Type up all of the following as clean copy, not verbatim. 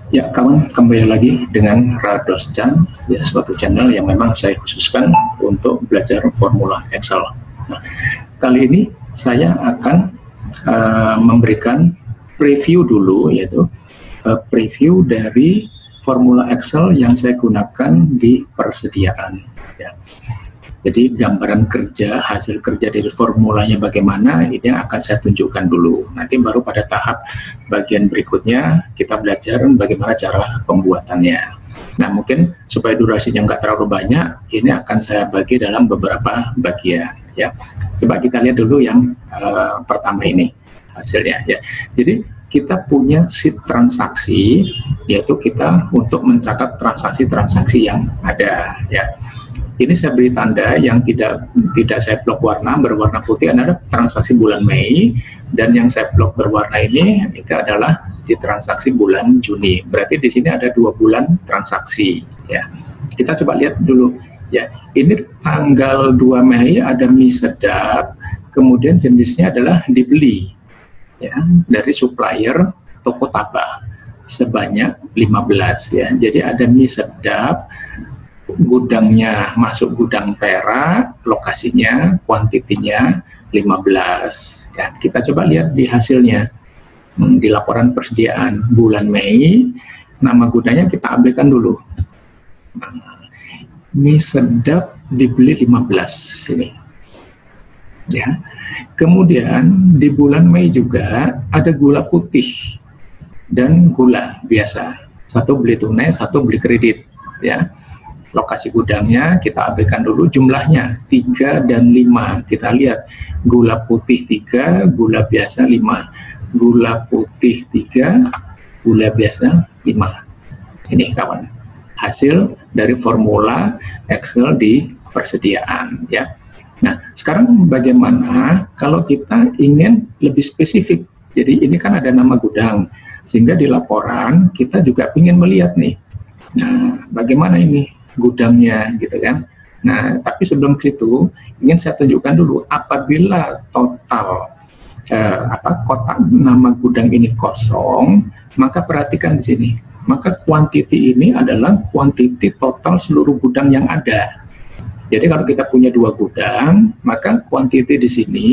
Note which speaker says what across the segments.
Speaker 1: Ya, kawan, kembali lagi dengan Rados Chan, ya, suatu channel yang memang saya khususkan untuk belajar formula Excel. Nah, kali ini saya akan memberikan preview dulu, yaitu preview dari formula Excel yang saya gunakan di persediaan. Ya. Jadi gambaran kerja, hasil kerja dari formulanya bagaimana, ini akan saya tunjukkan dulu. Nanti baru pada tahap bagian berikutnya kita belajar bagaimana cara pembuatannya. Nah, mungkin supaya durasinya nggak terlalu banyak, ini akan saya bagi dalam beberapa bagian. Ya, coba kita lihat dulu yang pertama ini hasilnya. Ya, jadi kita punya sheet transaksi, yaitu kita untuk mencatat transaksi-transaksi yang ada. Ya. Ini saya beri tanda yang tidak saya blok warna berwarna putih adalah transaksi bulan Mei, dan yang saya blok berwarna ini itu adalah di transaksi bulan Juni. Berarti di sini ada 2 bulan transaksi. Ya, kita coba lihat dulu. Ya, ini tanggal 2 Mei ada mie sedap, kemudian jenisnya adalah dibeli. Ya, dari supplier toko Tabah sebanyak 15. Ya, jadi ada mie sedap. Gudangnya masuk gudang perak, lokasinya, kuantitinya 15. Ya, kita coba lihat di hasilnya. Di laporan persediaan bulan Mei, nama gudangnya kita ambilkan dulu. Mie sedap dibeli 15 ini. Ya. Kemudian di bulan Mei juga ada gula putih dan gula biasa. Satu beli tunai, satu beli kredit. Ya. Lokasi gudangnya kita ambilkan dulu, jumlahnya 3 dan 5. Kita lihat gula putih 3, gula biasa 5. Gula putih 3, gula biasa 5. Ini kawan, hasil dari formula Excel di persediaan. Ya. Nah, sekarang bagaimana kalau kita ingin lebih spesifik? Jadi ini kan ada nama gudang, sehingga di laporan kita juga ingin melihat nih. Nah, bagaimana ini gudangnya, gitu kan. Nah, tapi sebelum itu ingin saya tunjukkan dulu, apabila total kotak nama gudang ini kosong, maka perhatikan di sini. Maka kuantiti ini adalah kuantiti total seluruh gudang yang ada. Jadi kalau kita punya 2 gudang, maka kuantiti di sini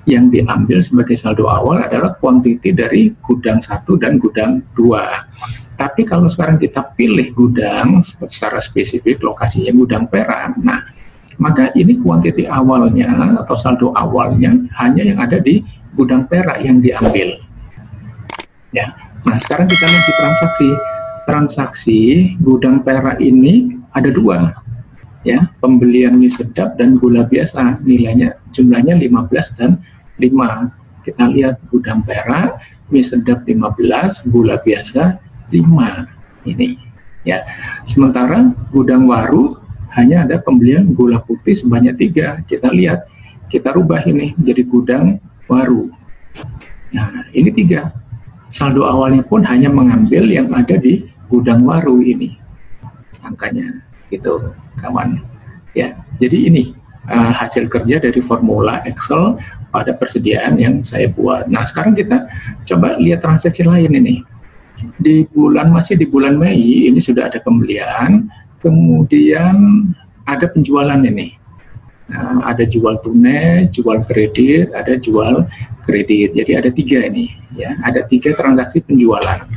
Speaker 1: yang diambil sebagai saldo awal adalah kuantiti dari gudang 1 dan gudang 2. Tapi kalau sekarang kita pilih gudang secara spesifik, lokasinya gudang perak, nah, maka ini kuantiti awalnya atau saldo awalnya hanya yang ada di gudang perak yang diambil. Ya, nah sekarang kita lihat di transaksi gudang perak ini ada 2, ya, pembelian mie sedap dan gula biasa, nilainya jumlahnya 15 dan 5. Kita lihat gudang perak, mie sedap 15, gula biasa 5 ini, ya. Sementara gudang waru hanya ada pembelian gula putih sebanyak 3. Kita lihat, kita rubah ini jadi gudang waru. Nah, ini 3. Saldo awalnya pun hanya mengambil yang ada di gudang waru ini, angkanya, gitu, kawan. Ya, jadi ini hasil kerja dari formula Excel pada persediaan yang saya buat. Nah, sekarang kita coba lihat transaksi lain ini. Masih di bulan Mei ini sudah ada pembelian, kemudian ada penjualan ini. Nah, ada jual tunai, jual kredit, ada jual kredit. Jadi ada 3 ini, ya. Ada 3 transaksi penjualan.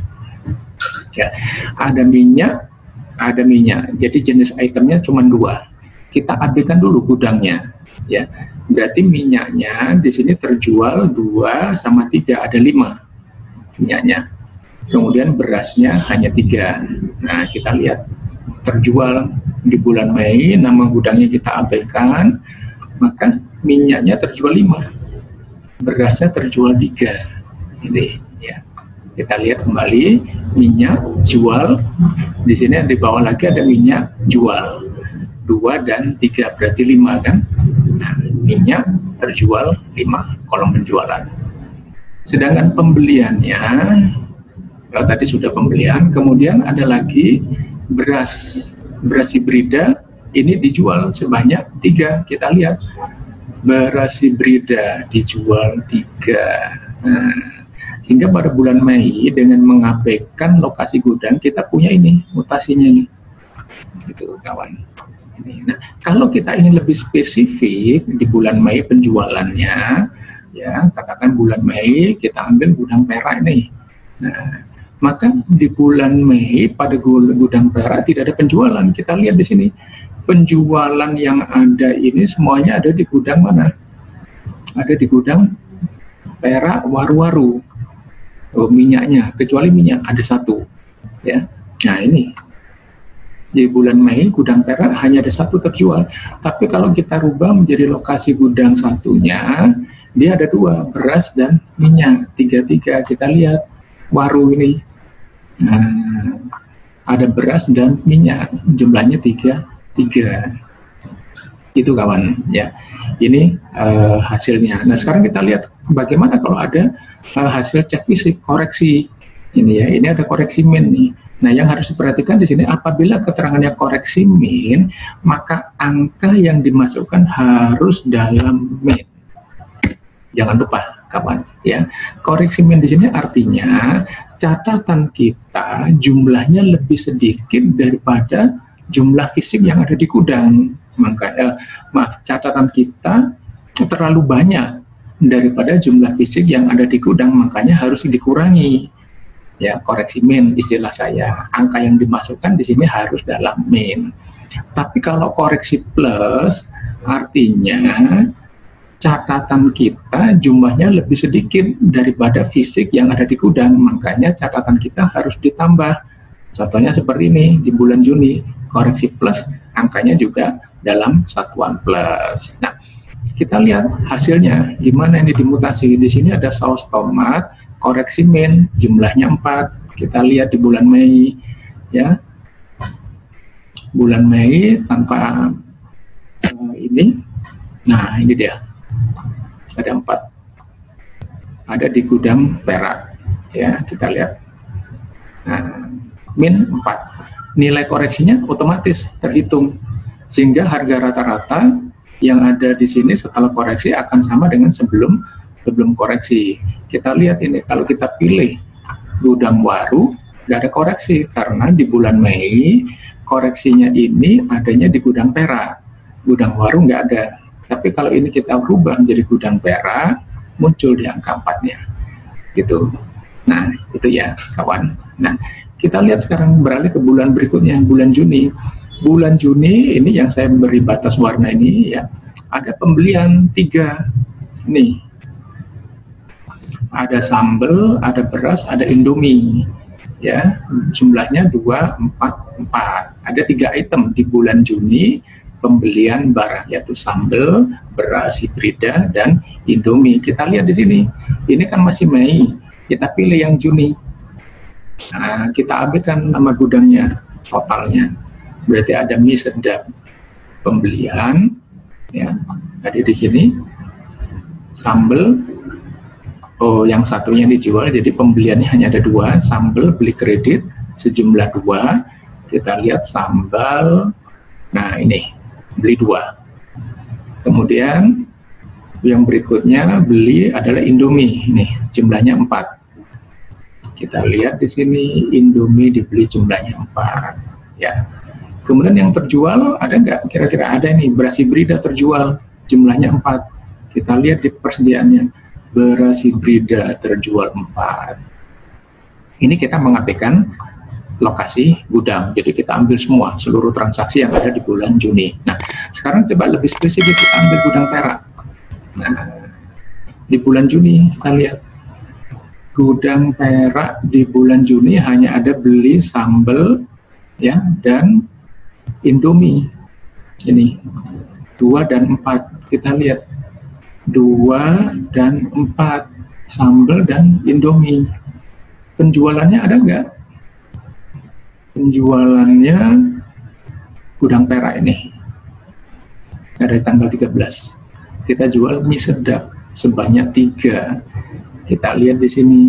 Speaker 1: Ya, ada minyak. Jadi jenis itemnya cuma 2. Kita ambilkan dulu gudangnya, ya. Berarti minyaknya di sini terjual 2 sama 3, ada 5 minyaknya. Kemudian berasnya hanya 3. Nah, kita lihat terjual di bulan Mei, nama gudangnya kita abaikan, maka minyaknya terjual 5, berasnya terjual 3. Ini, ya. Kita lihat kembali minyak jual. Di sini di bawah lagi ada minyak jual 2 dan 3, berarti 5 kan. Nah, minyak terjual 5, kolom penjualan. Sedangkan pembeliannya, kalau tadi sudah pembelian, kemudian ada lagi beras hibrida, ini dijual sebanyak 3. Kita lihat beras hibrida dijual 3. Nah, Sehingga pada bulan Mei dengan mengabaikan lokasi gudang kita punya ini mutasinya nih, gitu kawan. Nah, kalau kita ingin lebih spesifik di bulan Mei penjualannya, ya katakan bulan Mei kita ambil gudang perak nih. Nah, maka di bulan Mei pada gudang perak tidak ada penjualan. Kita lihat di sini penjualan yang ada ini semuanya ada di gudang mana? Ada di gudang perak waru-waru. Oh, minyaknya, kecuali minyak ada satu, ya. Nah ini di bulan Mei gudang perak hanya ada satu terjual. Tapi kalau kita rubah menjadi lokasi gudang satunya, dia ada dua, beras dan minyak, tiga-tiga. Kita lihat waru ini, nah, ada beras dan minyak, jumlahnya tiga. Itu kawan, ya. Ini hasilnya. Nah sekarang kita lihat bagaimana kalau ada hasil cek fisik koreksi ini ya. Ini ada koreksi min nih. Nah yang harus diperhatikan di sini apabila keterangannya koreksi min, maka angka yang dimasukkan harus dalam min. Jangan lupa kawan ya. Koreksi min di sini artinya catatan kita jumlahnya lebih sedikit daripada jumlah fisik yang ada di gudang. Catatan kita terlalu banyak daripada jumlah fisik yang ada di gudang, makanya harus dikurangi. Ya, koreksi min istilah saya. Angka yang dimasukkan di sini harus dalam min. Tapi kalau koreksi plus artinya catatan kita jumlahnya lebih sedikit daripada fisik yang ada di gudang, makanya catatan kita harus ditambah. Contohnya seperti ini di bulan Juni, koreksi plus angkanya juga dalam satuan plus. Nah, kita lihat hasilnya gimana ini dimutasi. Di sini ada saus tomat, koreksi min, jumlahnya 4. Kita lihat di bulan Mei, ya. Bulan Mei tanpa ini. Nah, ini dia. Ada 4. Ada di gudang perak, ya. Kita lihat. Nah, min 4. Nilai koreksinya otomatis terhitung. Sehingga harga rata-rata yang ada di sini setelah koreksi akan sama dengan sebelum koreksi. Kita lihat ini, kalau kita pilih gudang waru, nggak ada koreksi, karena di bulan Mei, koreksinya ini adanya di gudang perak. Gudang waru nggak ada. Tapi kalau ini kita rubah menjadi gudang perak, muncul di angka 4-nya. Gitu. Nah, itu ya, kawan. Nah, kita lihat sekarang beralih ke bulan berikutnya, bulan Juni. Bulan Juni ini yang saya beri batas warna ini ya, ada pembelian 3 nih. Ada sambal, ada beras, ada indomie. Ya, jumlahnya 2, 4, 4. Ada 3 item di bulan Juni pembelian barang, yaitu sambal, beras, hibrida, dan indomie. Kita lihat di sini. Ini kan masih Mei. Kita pilih yang Juni. Nah, kita ambilkan nama gudangnya, totalnya. Berarti ada mie sedap pembelian, ya, ada di sini. Sambal, oh yang satunya dijual, jadi pembeliannya hanya ada 2. Sambal beli kredit sejumlah 2. Kita lihat sambal, nah ini beli 2. Kemudian yang berikutnya beli adalah indomie, nih jumlahnya 4. Kita lihat di sini indomie dibeli jumlahnya 4, ya. Kemudian yang terjual ada nggak? Kira-kira ada nih, beras hibrida terjual jumlahnya 4. Kita lihat di persediaannya, beras hibrida terjual 4. Ini kita mengabaikan lokasi gudang, jadi kita ambil semua seluruh transaksi yang ada di bulan Juni. Nah, sekarang coba lebih spesifik kita ambil gudang perak. Nah, di bulan Juni kita lihat gudang perak di bulan Juni hanya ada beli sambal, ya, dan indomie. Ini 2 dan 4. Kita lihat 2 dan 4 sambal dan indomie. Penjualannya ada nggak? Penjualannya gudang perak ini dari tanggal 13. Kita jual mie sedap sebanyak 3. Kita lihat di sini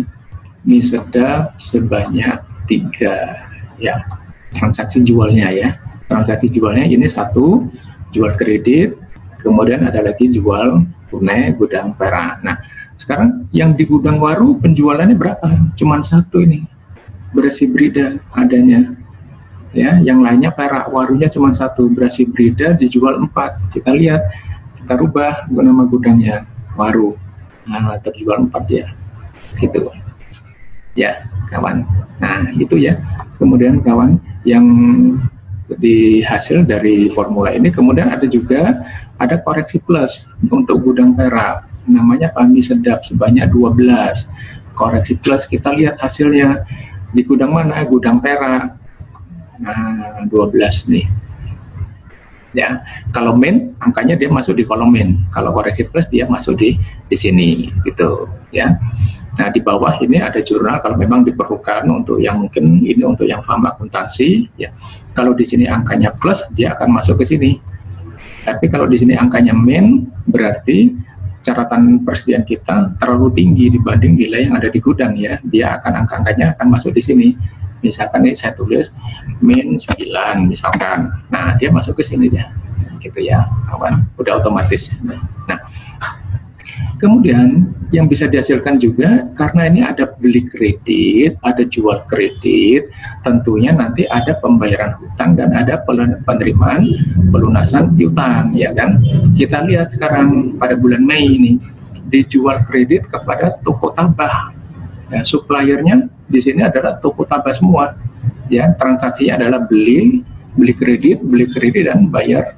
Speaker 1: mie sedap sebanyak 3, ya. Transaksi jualnya ya. Transaksi jualnya ini 1 jual kredit, kemudian ada lagi jual tunai gudang perak. Nah, sekarang yang di gudang Waru penjualannya berapa? Cuman satu ini, beras hibrida adanya. Ya, yang lainnya perak, Warunya cuma satu, beras hibrida dijual 4. Kita lihat, kita rubah nama gudangnya Waru. Nah, terjual 4 ya. Gitu. Ya, kawan. Nah, itu ya. Kemudian kawan yang di hasil dari formula ini, kemudian ada juga ada koreksi plus untuk gudang perak. Namanya Pami Sedap sebanyak 12. Koreksi plus kita lihat hasilnya di gudang mana? Gudang perak. Nah, 12 nih. Ya, kalau min angkanya dia masuk di kolom min. Kalau koreksi plus dia masuk di sini gitu, ya. Nah, di bawah ini ada jurnal kalau memang diperlukan untuk yang mungkin ini untuk yang paham akuntansi, ya. Kalau di sini angkanya plus, dia akan masuk ke sini. Tapi kalau di sini angkanya min, berarti catatan persediaan kita terlalu tinggi dibanding nilai yang ada di gudang, ya. Dia akan angka-angkanya akan masuk di sini. Misalkan ini saya tulis min 9 misalkan. Nah, dia masuk ke sini ya. Gitu ya, kawan. Udah otomatis. Nah, kemudian yang bisa dihasilkan juga karena ini ada beli kredit, ada jual kredit, tentunya nanti ada pembayaran hutang dan ada penerimaan pelunasan piutang, ya kan? Kita lihat sekarang pada bulan Mei ini dijual kredit kepada toko tabah. Ya, suppliernya di sini adalah toko tabah semua. Ya, transaksinya adalah beli kredit dan bayar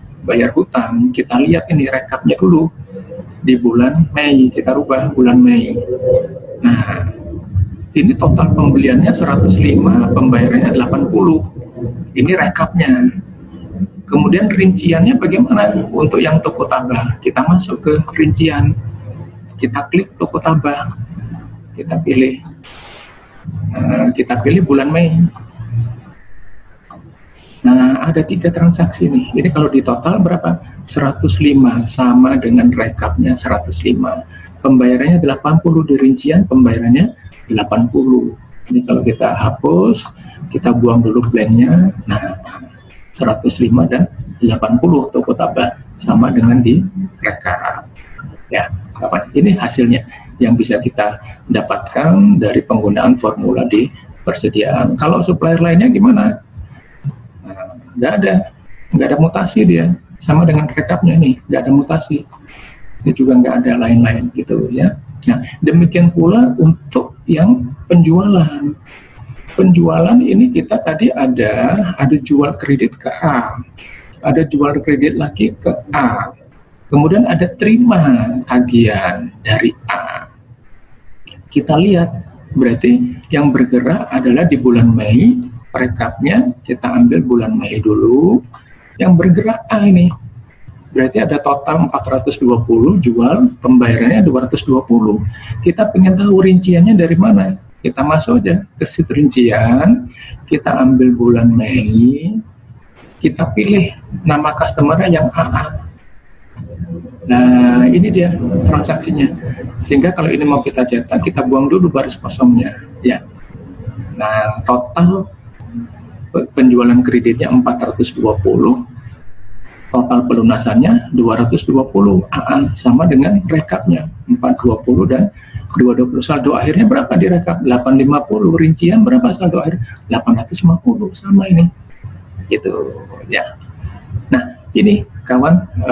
Speaker 1: hutang. Kita lihat ini rekapnya dulu di bulan Mei, kita rubah bulan Mei. Nah, ini total pembeliannya 105, pembayarannya 80. Ini rekapnya. Kemudian rinciannya bagaimana untuk yang toko tabah? Kita masuk ke rincian. Kita klik toko tabah. Kita pilih. Kita pilih bulan Mei. Nah, ada 3 transaksi nih. Ini kalau di total berapa? 105, sama dengan rekapnya 105. Pembayarannya 80 di rincian, pembayarannya 80. Ini kalau kita hapus, kita buang dulu blanknya. Nah, 105 dan 80 toko tabah sama dengan di rekap. Ya, kapan? Ini hasilnya yang bisa kita dapatkan dari penggunaan formula di persediaan. Kalau supplier lainnya gimana? Nggak ada mutasi dia, sama dengan rekapnya nih, nggak ada mutasi. Dia juga nggak ada lain-lain gitu ya. Nah, demikian pula untuk yang penjualan. Penjualan ini kita tadi ada jual kredit ke A, ada jual kredit lagi ke A. Kemudian ada terima tagihan dari A. Kita lihat, berarti yang bergerak adalah di bulan Mei, rekapnya kita ambil bulan Mei dulu, yang bergerak A ini. Berarti ada total 420 jual, pembayarannya 220. Kita pengen tahu rinciannya dari mana? Kita masuk aja ke sheet rincian, kita ambil bulan Mei, kita pilih nama customer-nya yang AA. Nah, ini dia transaksinya. Sehingga kalau ini mau kita cetak, kita buang dulu baris kosongnya, ya. Nah, total penjualan kreditnya 420, total pelunasannya 220 AA, sama dengan rekapnya 420 dan 220. Saldo akhirnya berapa di rekap? 850. Rincian berapa saldo akhir? 850, sama ini. Gitu, ya. Nah, ini kawan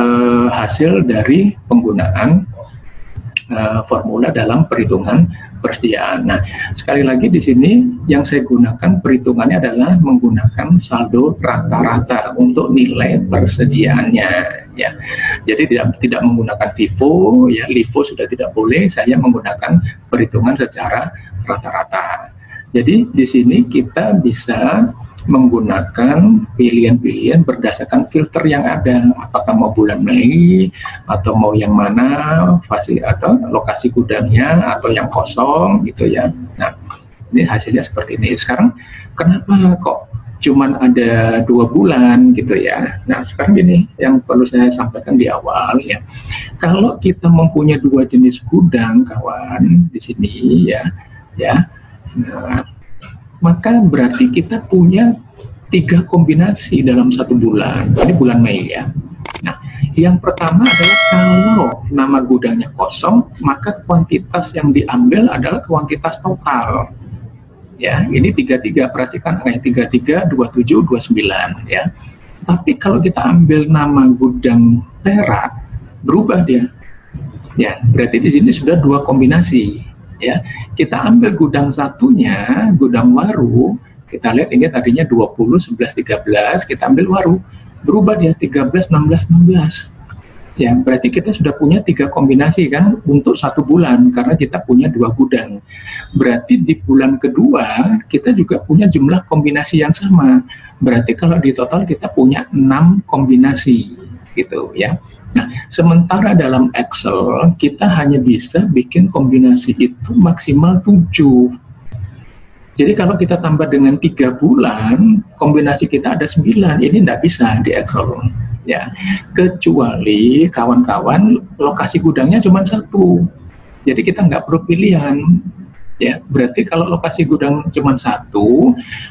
Speaker 1: hasil dari penggunaan formula dalam perhitungan persediaan. Nah, sekali lagi di sini yang saya gunakan perhitungannya adalah menggunakan saldo rata-rata untuk nilai persediaannya, ya. Jadi tidak menggunakan FIFO, ya. LIFO sudah tidak boleh. Saya menggunakan perhitungan secara rata-rata. Jadi di sini kita bisa menggunakan pilihan-pilihan berdasarkan filter yang ada, apakah mau bulan Mei atau mau yang mana fase atau lokasi gudangnya atau yang kosong gitu ya. Nah, ini hasilnya seperti ini. Sekarang kenapa kok cuman ada 2 bulan gitu ya? Nah, sekarang gini yang perlu saya sampaikan di awal ya. Kalau kita mempunyai 2 jenis gudang kawan di sini ya. Nah, maka berarti kita punya 3 kombinasi dalam 1 bulan. Ini bulan Mei ya. Nah, Yang pertama adalah kalau nama gudangnya kosong, maka kuantitas yang diambil adalah kuantitas total. Ya, ini 33, perhatikan angkanya 33, 27, 29 ya. Tapi kalau kita ambil nama gudang perak, berubah dia. Ya, berarti di sini sudah dua kombinasi ya. Kita ambil gudang satunya, gudang waru, kita lihat ini tadinya 20, 11, 13, kita ambil waru, berubah dia 13, 16, 16. Ya, berarti kita sudah punya 3 kombinasi kan untuk 1 bulan karena kita punya 2 gudang. Berarti di bulan kedua kita juga punya jumlah kombinasi yang sama. Berarti kalau di total kita punya 6 kombinasi gitu ya. Nah, sementara dalam Excel kita hanya bisa bikin kombinasi itu maksimal 7. Jadi kalau kita tambah dengan 3 bulan, kombinasi kita ada 9. Ini tidak bisa di Excel. Ya, kecuali kawan-kawan lokasi gudangnya cuma 1. Jadi kita nggak perlu pilihan. Ya, berarti kalau lokasi gudang cuma 1,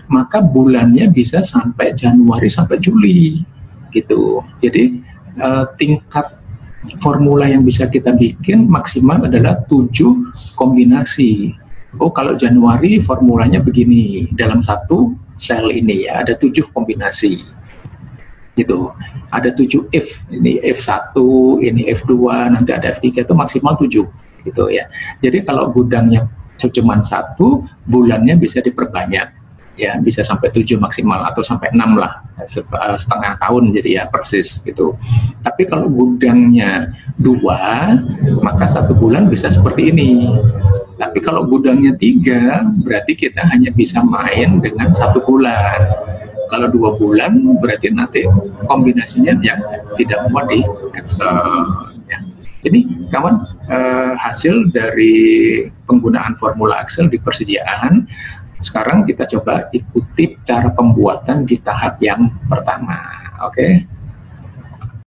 Speaker 1: maka bulannya bisa sampai Januari sampai Juli. Gitu. Jadi tingkat formula yang bisa kita bikin maksimal adalah 7 kombinasi. Oh, kalau Januari formulanya begini, dalam satu sel ini ya ada 7 kombinasi gitu, ada 7 if, ini F1, ini F2, nanti ada F3, itu maksimal 7 gitu ya. Jadi kalau gudangnya cuma 1, bulannya bisa diperbanyak ya, bisa sampai 7 maksimal atau sampai 6 lah, setengah tahun jadi ya persis gitu. Tapi kalau gudangnya 2, maka 1 bulan bisa seperti ini. Tapi kalau gudangnya 3, berarti kita hanya bisa main dengan 1 bulan. Kalau 2 bulan, berarti nanti kombinasinya yang tidak muat di Excel. Ya. Jadi, kawan, hasil dari penggunaan formula Excel di persediaan, sekarang kita coba ikuti cara pembuatan di tahap yang pertama. Oke?